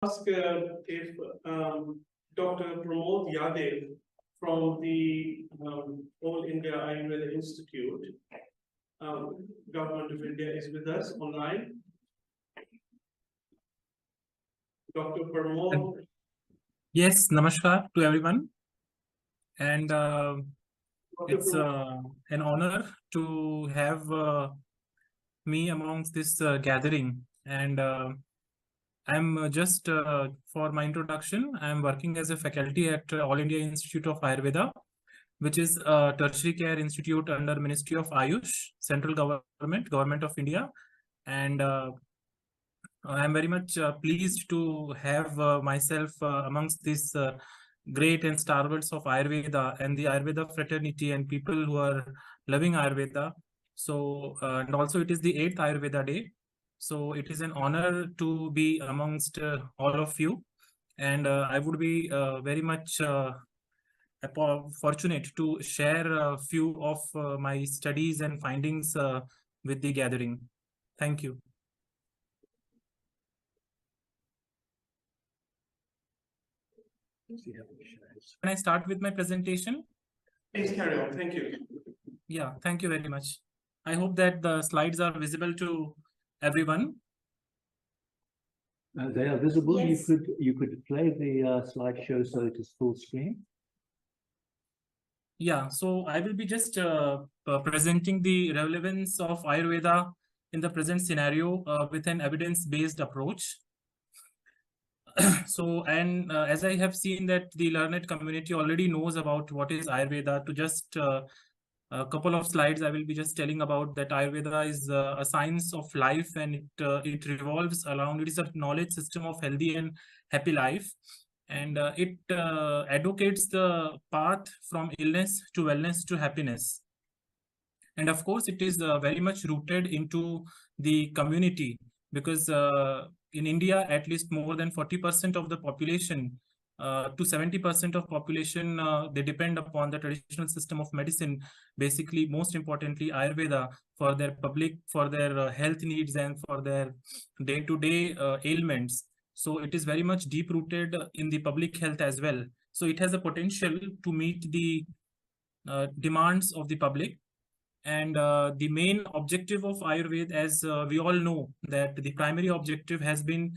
Ask if Dr. Pramod Yadev from the All India Ayurveda Institute, Government of India, is with us online. Dr. Pramod. Yes, namaskar to everyone. And it's an honor to have me amongst this gathering. And I'm just for my introduction, I'm working as a faculty at All India Institute of Ayurveda, which is a tertiary care institute under Ministry of Ayush, Central Government of India. And I'm very much pleased to have myself amongst these great and stalwarts of Ayurveda and the Ayurveda fraternity and people who are loving Ayurveda. So, and also it is the 8th Ayurveda Day. So it is an honor to be amongst all of you. And I would be very much fortunate to share a few of my studies and findings with the gathering. Thank you. Can I start with my presentation? Please carry on. Thank you. Yeah, thank you very much. I hope that the slides are visible to everyone. They are visible. Yes. You could play the slideshow so it is full screen. Yeah, so I will be just presenting the relevance of Ayurveda in the present scenario with an evidence-based approach. So, and as I have seen that the learned community already knows about what is Ayurveda, to just a couple of slides, I will be just telling about that Ayurveda is a science of life, and it revolves around, it is a knowledge system of healthy and happy life. And it advocates the path from illness to wellness to happiness. And of course, it is very much rooted into the community, because in India, at least more than 40% of the population to 70% of population, they depend upon the traditional system of medicine, basically, most importantly, Ayurveda, for their for their health needs and for their day-to-day ailments. So it is very much deep-rooted in the public health as well. So it has a potential to meet the demands of the public. And the main objective of Ayurveda, as we all know, that the primary objective has been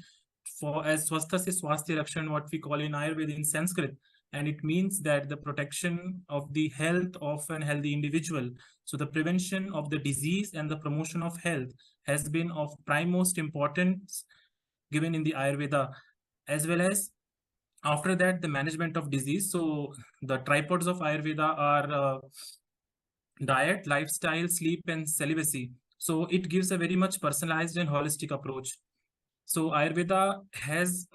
for as Swastha se Swasthya Rakshan, what we call in Ayurveda in Sanskrit. And it means that the protection of the health of an healthy individual. So the prevention of the disease and the promotion of health has been of prime most importance given in the Ayurveda, as well as after that, the management of disease. So the tripods of Ayurveda are diet, lifestyle, sleep, and celibacy. So it gives a very much personalized and holistic approach. So Ayurveda has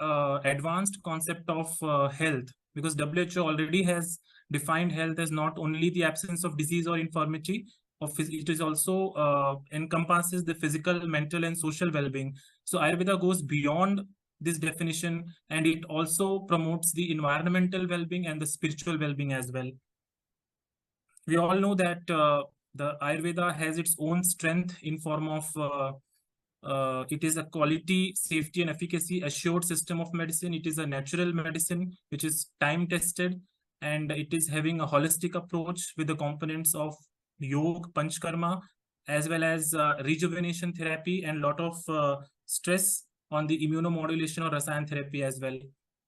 advanced concept of health, because WHO already has defined health as not only the absence of disease or infirmity, it is also encompasses the physical, mental, and social well-being. So Ayurveda goes beyond this definition, and it also promotes the environmental well-being and the spiritual well-being as well. We all know that the Ayurveda has its own strength in form of it is a quality, safety, and efficacy assured system of medicine. It is a natural medicine which is time tested, and it is having a holistic approach with the components of yoga, panchkarma, as well as rejuvenation therapy and lot of stress on the immunomodulation or rasayan therapy as well.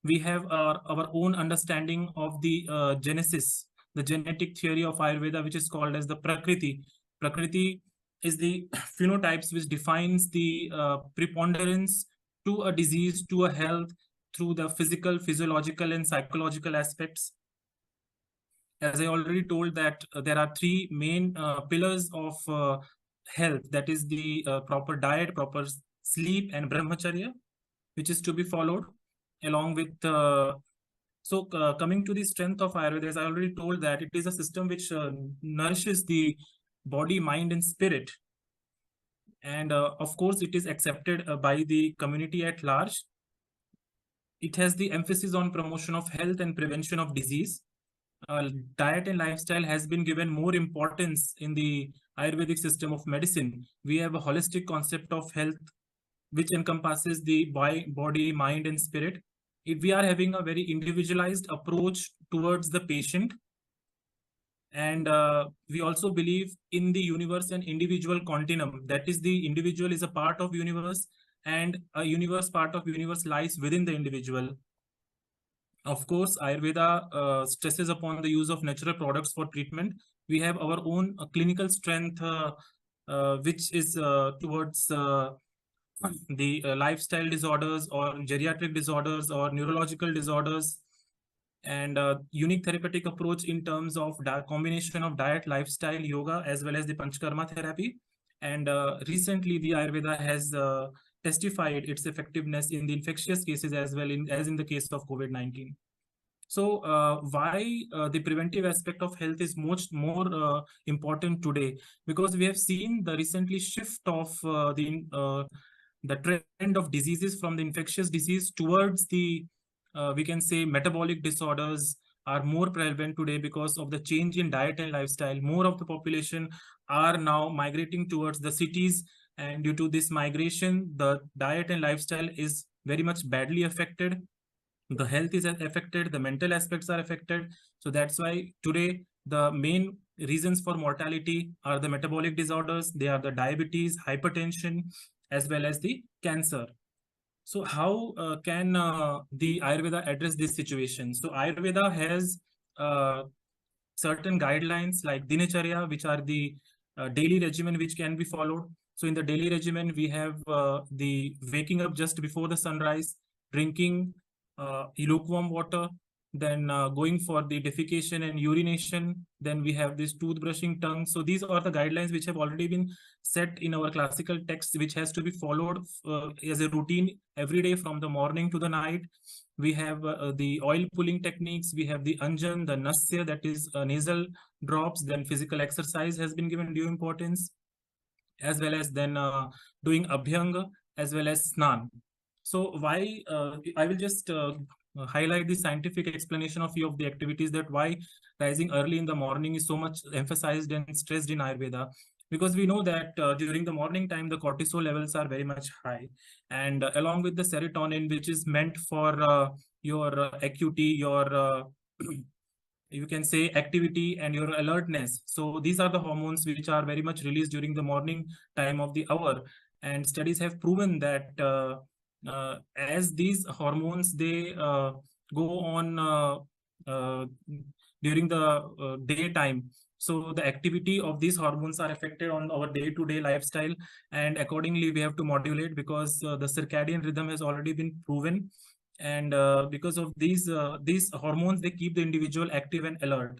We have our own understanding of the genesis, the genetic theory of Ayurveda, which is called as the Prakriti. Prakriti is the phenotypes which defines the preponderance to a disease, to a health, through the physical, physiological, and psychological aspects. As I already told that there are three main pillars of health, that is the proper diet, proper sleep, and brahmacharya, which is to be followed, along with so coming to the strength of Ayurveda, as I already told that it is a system which nourishes the body, mind, and spirit. And of course, it is accepted by the community at large. It has the emphasis on promotion of health and prevention of disease. Diet and lifestyle has been given more importance in the Ayurvedic system of medicine. We have a holistic concept of health which encompasses the body, mind, and spirit. If we are having a very individualized approach towards the patient, and we also believe in the universe and individual continuum. That is, the individual is a part of universe, and a universe part of universe lies within the individual. Of course, Ayurveda stresses upon the use of natural products for treatment. We have our own clinical strength, which is towards the lifestyle disorders or geriatric disorders or neurological disorders, and unique therapeutic approach in terms of combination of diet, lifestyle, yoga, as well as the Panchakarma therapy. And recently, the Ayurveda has testified its effectiveness in the infectious cases as well, as in the case of COVID-19. So why the preventive aspect of health is much more important today? Because we have seen the recently shift of the trend of diseases from the infectious disease towards the we can say metabolic disorders are more prevalent today because of the change in diet and lifestyle. More of the population are now migrating towards the cities, and due to this migration, the diet and lifestyle is very much badly affected. The health is affected, the mental aspects are affected. So that's why today the main reasons for mortality are the metabolic disorders. They are the diabetes, hypertension, as well as the cancer. So how can the Ayurveda address this situation? So Ayurveda has certain guidelines like Dinacharya, which are the daily regimen which can be followed. So in the daily regimen, we have the waking up just before the sunrise, drinking lukewarm water, then going for the defecation and urination. Then we have this toothbrushing tongue. So these are the guidelines which have already been set in our classical texts, which has to be followed as a routine every day from the morning to the night. We have the oil pulling techniques. We have the anjan, the nasya, that is nasal drops. Then physical exercise has been given due importance, as well as then doing abhyanga, as well as snan. So why I will just highlight the scientific explanation of few of the activities, that why rising early in the morning is so much emphasized and stressed in Ayurveda. Because we know that during the morning time, the cortisol levels are very much high. And along with the serotonin, which is meant for your acuity, your you can say activity and your alertness. So these are the hormones which are very much released during the morning time of the hour. And studies have proven that as these hormones, they go on during the daytime, so the activity of these hormones are affected on our day-to-day lifestyle, and accordingly we have to modulate, because the circadian rhythm has already been proven. And because of these hormones, they keep the individual active and alert.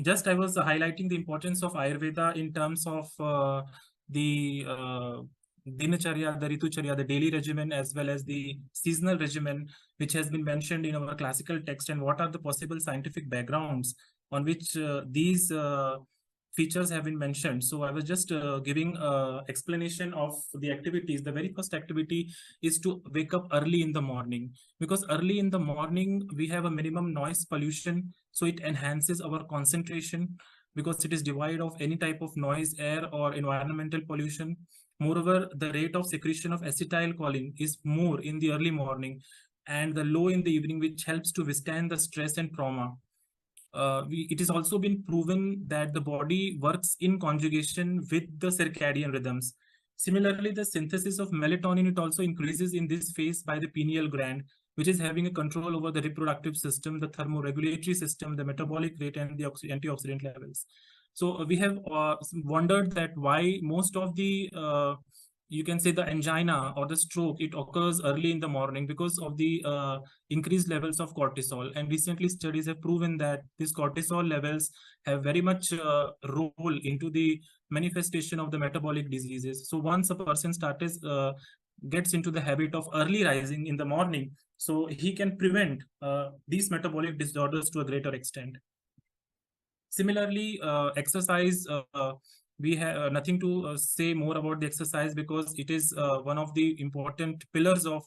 Just I was highlighting the importance of Ayurveda in terms of the Dinacharya, the Ritucharya, the daily regimen, as well as the seasonal regimen, which has been mentioned in our classical text, and what are the possible scientific backgrounds on which these features have been mentioned. So I was just giving explanation of the activities. The very first activity is to wake up early in the morning, because early in the morning we have a minimum noise pollution, so it enhances our concentration, because it is devoid of any type of noise, air, or environmental pollution. Moreover, the rate of secretion of acetylcholine is more in the early morning and the low in the evening, which helps to withstand the stress and trauma. It has also been proven that the body works in conjugation with the circadian rhythms. Similarly, the synthesis of melatonin, it also increases in this phase by the pineal gland, which is having a control over the reproductive system, the thermoregulatory system, the metabolic rate, and the antioxidant levels. So we have wondered that why most of the you can say the angina or the stroke, it occurs early in the morning because of the increased levels of cortisol. And recently studies have proven that these cortisol levels have very much role into the manifestation of the metabolic diseases. So once a person gets into the habit of early rising in the morning, so he can prevent these metabolic disorders to a greater extent. Similarly, exercise, we have nothing to say more about the exercise, because it is one of the important pillars of,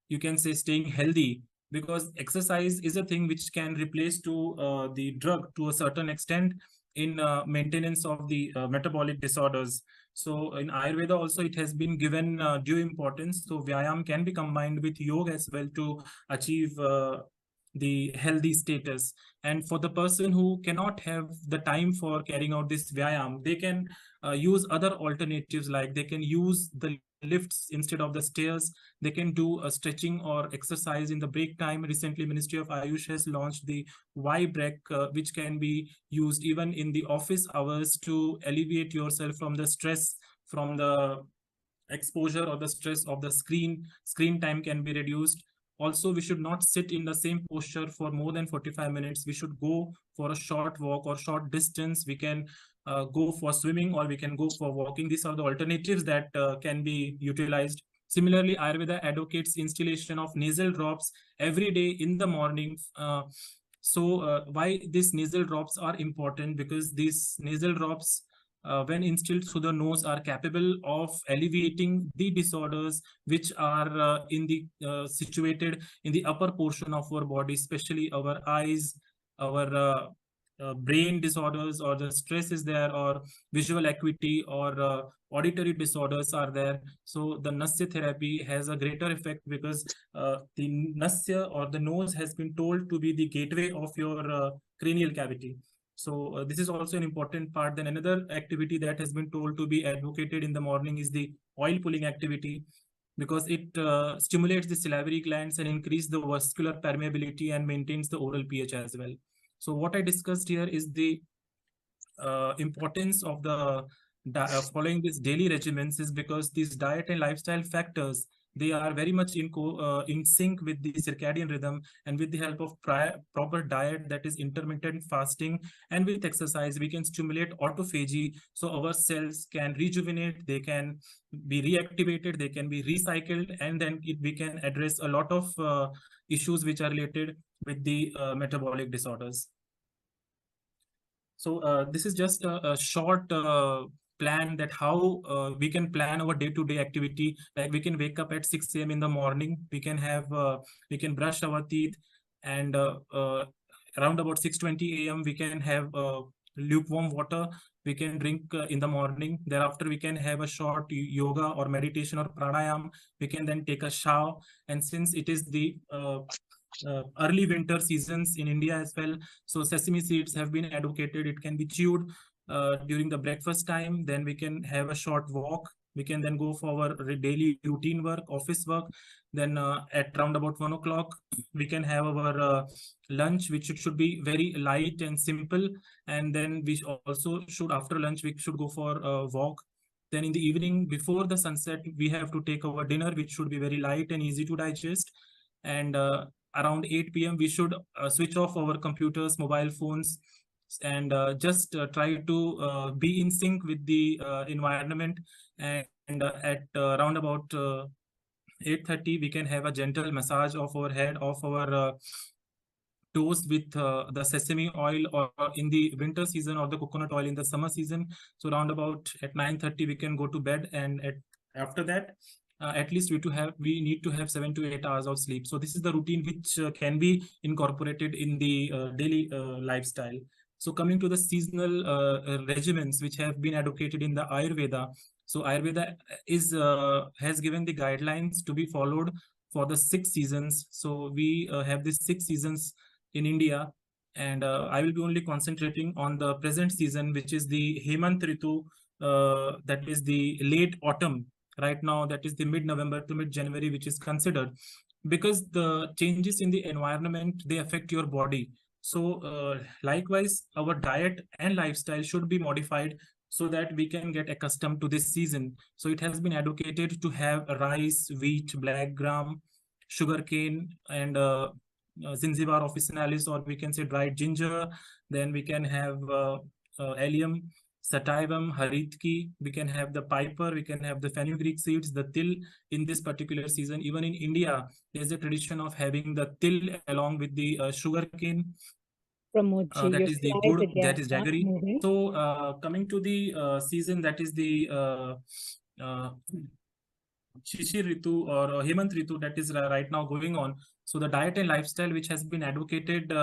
you can say, staying healthy, because exercise is a thing which can replace to the drug to a certain extent. in maintenance of the metabolic disorders. So in Ayurveda also it has been given due importance. So Vyayam can be combined with yoga as well to achieve the healthy status. And for the person who cannot have the time for carrying out this Vyayam, they can use other alternatives, like they can use the lifts instead of the stairs. They can do a stretching or exercise in the break time. Recently, Ministry of Ayush has launched the Y break, which can be used even in the office hours to alleviate yourself from the stress, from the exposure or the stress of the screen time can be reduced. Also, we should not sit in the same posture for more than 45 minutes. We should go for a short walk or short distance. We can go for swimming or we can go for walking. These are the alternatives that can be utilized. Similarly, Ayurveda advocates installation of nasal drops every day in the morning. Why these nasal drops are important? Because these nasal drops, when instilled through the nose, are capable of alleviating the disorders which are situated in the upper portion of our body, especially our eyes, our brain disorders, or the stress is there, or visual acuity, or auditory disorders are there. So the Nasya therapy has a greater effect because the Nasya or the nose has been told to be the gateway of your cranial cavity. So this is also an important part. Then another activity that has been told to be advocated in the morning is the oil pulling activity, because it stimulates the salivary glands and increase the vascular permeability and maintains the oral pH as well. So what I discussed here is the importance of the following these daily regimens, is because these diet and lifestyle factors, they are very much in sync with the circadian rhythm, and with the help of proper diet, that is intermittent fasting, and with exercise, we can stimulate autophagy, so our cells can rejuvenate, they can be reactivated, they can be recycled, and then we can address a lot of issues which are related with the metabolic disorders. So this is just a short plan that how we can plan our day-to-day activity. Like we can wake up at 6 a.m. in the morning. We can have we can brush our teeth, and around about 6:20 a.m. we can have lukewarm water. We can drink in the morning. Thereafter, we can have a short yoga or meditation or pranayam. We can then take a shower. And since it is the early winter seasons in India as well, so sesame seeds have been advocated. It can be chewed during the breakfast time. Then we can have a short walk. We can then go for our daily routine work, office work. Then at round about 1 o'clock, we can have our lunch, which should be very light and simple. And then we also should, after lunch, we should go for a walk. Then in the evening, before the sunset, we have to take our dinner, which should be very light and easy to digest. And around 8 p.m. we should switch off our computers, mobile phones, and just try to be in sync with the environment. And at around about 8:30 we can have a gentle massage of our head, of our toast with the sesame oil, or in the winter season, or the coconut oil in the summer season. So around about at 9:30 we can go to bed, and after that at least we need to have 7 to 8 hours of sleep. So this is the routine which can be incorporated in the daily lifestyle. So coming to the seasonal regimens which have been advocated in the Ayurveda. So Ayurveda has given the guidelines to be followed for the 6 seasons. So we have these 6 seasons in India, and I will be only concentrating on the present season, which is the Hemant Ritu, that is the late autumn. Right now, that is the mid-November to mid-January, which is considered, because the changes in the environment, they affect your body. So likewise, our diet and lifestyle should be modified so that we can get accustomed to this season. So it has been advocated to have rice, wheat, black gram, sugarcane, and Zinzibar officinalis, or we can say dried ginger. Then we can have allium, sativum, haritki. We can have the piper, we can have the fenugreek seeds, the til in this particular season. Even in India, there's a tradition of having the til along with the sugarcane. Pramod, That is the slide good, again, that is jaggery. moving. So coming to the season, that is the Shishir Ritu or Hemant Ritu that is right now going on. So the diet and lifestyle which has been advocated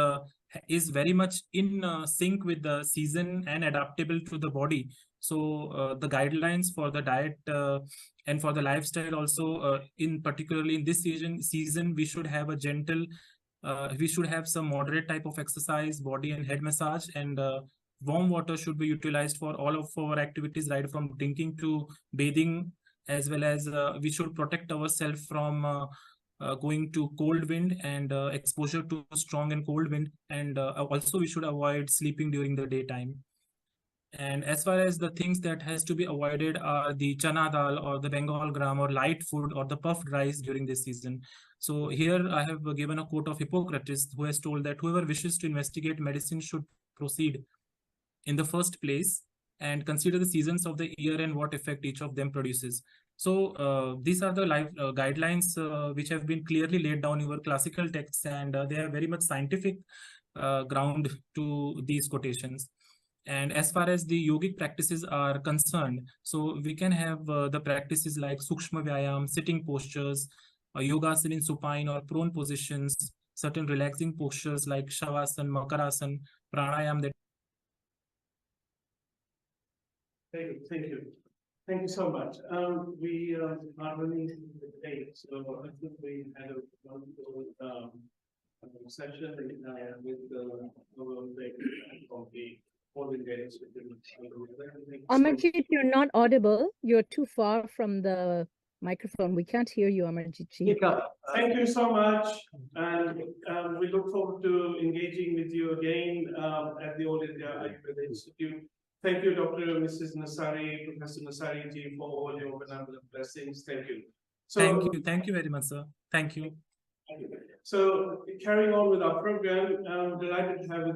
is very much in sync with the season and adaptable to the body. So the guidelines for the diet and for the lifestyle also, in particularly in this season we should have a gentle, we should have some moderate type of exercise, body and head massage, and warm water should be utilized for all of our activities, right from drinking to bathing, as well as we should protect ourselves from going to cold wind and exposure to strong and cold wind, and also we should avoid sleeping during the daytime. And as far as the things that has to be avoided are the chana dal or the Bengal gram or light food or the puffed rice during this season. So here I have given a quote of Hippocrates, who has told that whoever wishes to investigate medicine should proceed in the first place and consider the seasons of the year and what effect each of them produces. So these are the life guidelines which have been clearly laid down in our classical texts, and they are very much scientific ground to these quotations. And as far as the yogic practices are concerned, so we can have the practices like Sukshma Vyayam, sitting postures, yogasana in supine or prone positions, certain relaxing postures like Shavasana, Makarasan, Pranayam. That Thank you so much. We are running late, so I think we had a wonderful session with of the Amarjit, you're not audible. You're too far from the microphone. We can't hear you, Amarjit ji. Thank you so much, and we look forward to engaging with you again at the All India Ayurveda Institute. Thank you, Dr. Mrs. Nasari, Professor Nasari ji, for all your benevolent blessings. Thank you. So, thank you very much, sir. Thank you. So, carrying on with our program, I'm delighted to have with us